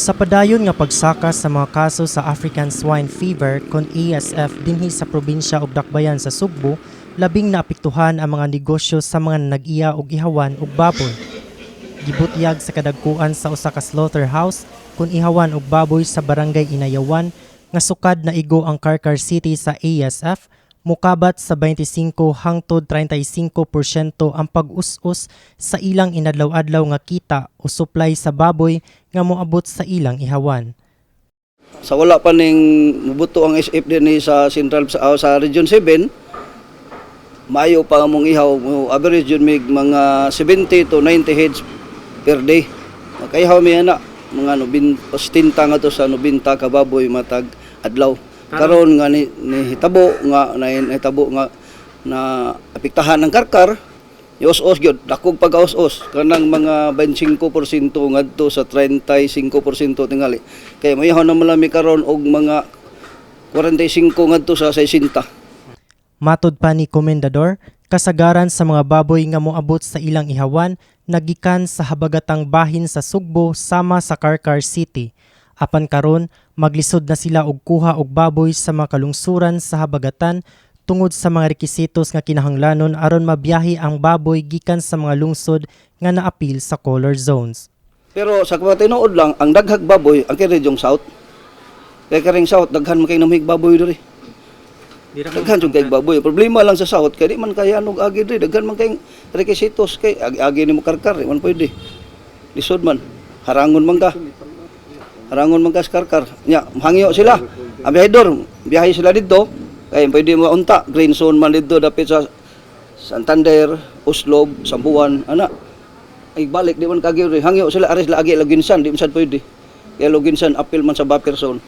Sa padayon nga pagsaka sa mga kaso sa African Swine Fever kon ASF dinhi sa probinsya ug Dakbayan sa Sugbo, labing naapektuhan ang mga negosyo sa mga nag-iya og ihawan ug baboy. Gibutyag sa kadagkuan sa usa ka slaughterhouse kun ihawan og baboy sa barangay Inayawan nga sukad na igo ang Carcar City sa ASF, mukabat sa 25 hangtod 35% ang pag-us-us sa ilang inadlaw-adlaw nga kita o supply sa baboy nga moabot sa ilang ihawan. Sa wala pa ning mubuto ang SF din sa Central sa Region 7, maayo pa mong ihaw, average yun mig mga 70 to 90 heads per day. Makaihaw mi ana mga 90 nga to sa 90 ka baboy matag adlaw. Karon nga ni hitabo nga na apektahan ng karkar, ios-os gyud dakog pag-os-os kanang mga 25% ngadto sa 35% tingali. Kay mayhaw na malami karon og mga 45 ngadto sa 60. Matod pa ni Komendador, kasagaran sa mga baboy nga moabot sa ilang ihawan nagikan sa habagatang bahin sa Sugbo sama sa Carcar City. Apan karon maglisod na sila og kuha og baboy sa mga kalungsuran sa habagatan tungod sa mga rekisitos nga kinahanglanon aron mabiyahe ang baboy gikan sa mga lungsod nga naapil sa color zones. Pero sa tinuod lang ang daghag baboy ang kay Region South. Kay karing South daghan man kay namig baboy diri. Daghan jud kay baboy. Problema lang sa South kay di man kaya anog agi diri, daghan man kay rekisitos kay agi nimo karkar, man pwede. Lisod man, harangon man ka sa karkar. Nya, hangyo sila. Ang biyahedor, biyahe sila dito. Kaya pwede mo unta. Green zone man dito dapit sa Santander, Oslob, Sambuan. Ana, ay balik, di man kagyo. Hangyo sila, aris lagi, Loginsan, di man pwede. Kaya Loginsan, apil man sa buffer zone.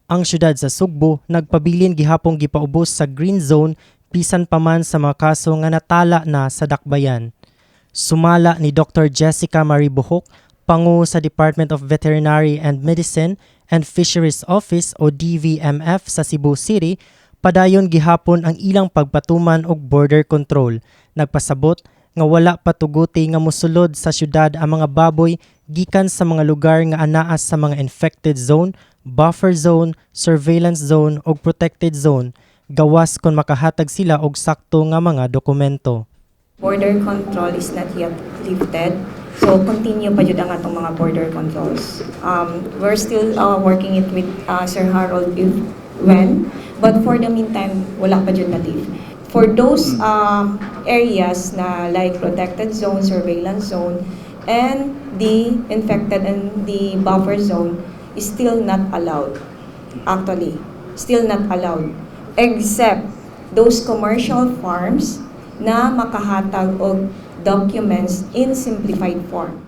Ang syudad sa Sugbo nagpabilin gihapong gipaubos sa green zone bisan pa man sa mga kaso nga natala na sa Dakbayan. Sumala ni Dr. Jessica Marie Buhok, Pangu sa Department of Veterinary and Medicine and Fisheries Office o DVMF sa Cebu City, padayon gihapon ang ilang pagpatuman og border control. Nagpasabot nga wala patuguti nga mosulod sa syudad ang mga baboy gikan sa mga lugar nga anaa sa mga infected zone, buffer zone, surveillance zone ug protected zone, gawas kon makahatag sila og sakto nga mga dokumento. Border control is not yet lifted. So continue pa jud ang atong mga border controls. We're still working it with Sir Harold if when, but for the meantime wala pa jud na lift. For those areas na like protected zone, surveillance zone, and the infected and the buffer zone is still not allowed. Actually, still not allowed, except those commercial farms na makahatag og documents in simplified form.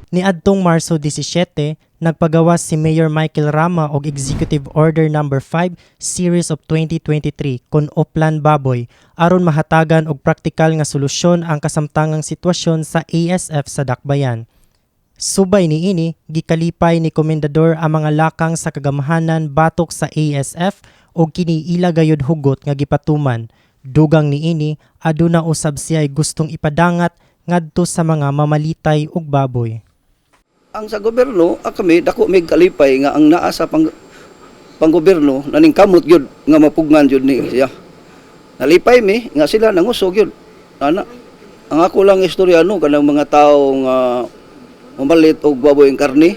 Niadtong Marso 17, nagpagawas si Mayor Michael Rama og Executive Order No. 5 Series of 2023 kon Oplan Baboy aron mahatagan og praktikal nga solusyon ang kasamtangang sitwasyon sa ASF sa Dakbayan. Subay niini, gikalipay ni Komendador ang mga lakang sa kagamahanan batok sa ASF og kini ila gayud hugot nga gipatuman. Dugang niini, aduna usab siya'y gustong ipadangat ngadto sa mga mamalitay ug baboy. Ang sa gobyerno, kami dako mig kalipay nga ang naa sa panggobyerno naning kamot gyud nga mapugnan gyud ni siya. Nalipay mi nga sila nangusog gyud. Ana, ang ako lang istoryano kanang mga tawo nga mamalit og baboy ang karne.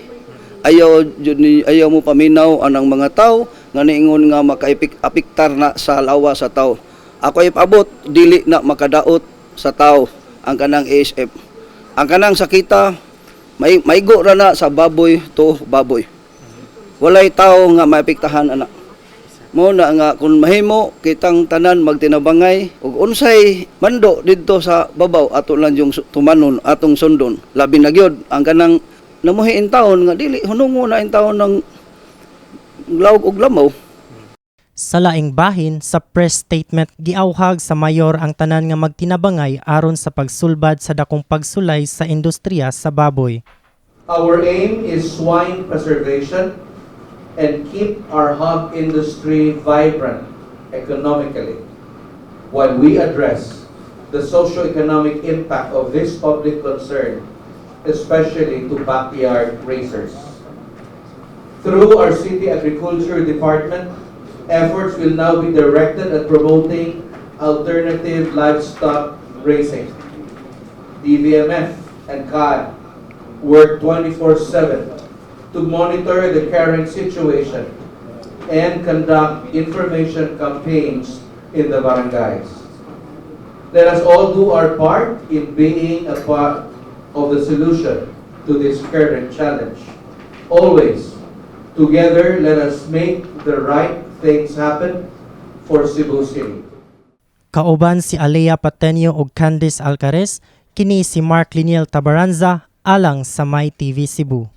Ayaw mo paminaw anang mga tawo nga niingon nga makaapektar na sa lawa sa tawo. Ako ipabot, dili na makadaot sa tao ang kanang ASF. Ang kanang sakita, maigo ra na sa baboy to baboy. Walay tao nga maapektahan ana. Mo na nga kung mahimo kitang tanan magtinabangay ug unsay mando didto sa babaw ato lang yung tumanon atong sundon. Labi na gyud ang kanang namuhiin taon nga dili hunungo na in taon ng lawg ug lamaw. Sa laing bahin, sa press statement giawhag sa mayor ang tanan nga magtinabangay aron sa pagsulbad sa dakong pagsulay sa industriya sa baboy. Our aim is swine preservation and keep our hog industry vibrant economically while we address the socio-economic impact of this public concern, especially to backyard raisers. Through our City Agriculture Department, efforts will now be directed at promoting alternative livestock raising. DVMF and CAD work 24/7 to monitor the current situation and conduct information campaigns in the barangays. Let us all do our part in being a part of the solution to this current challenge. Always, together, let us make the right things happen for Cebu City. Kauban si Alea Patenio ug Candice Alcares, kini si Mark Liniel Tabaranza alang sa My TV Cebu.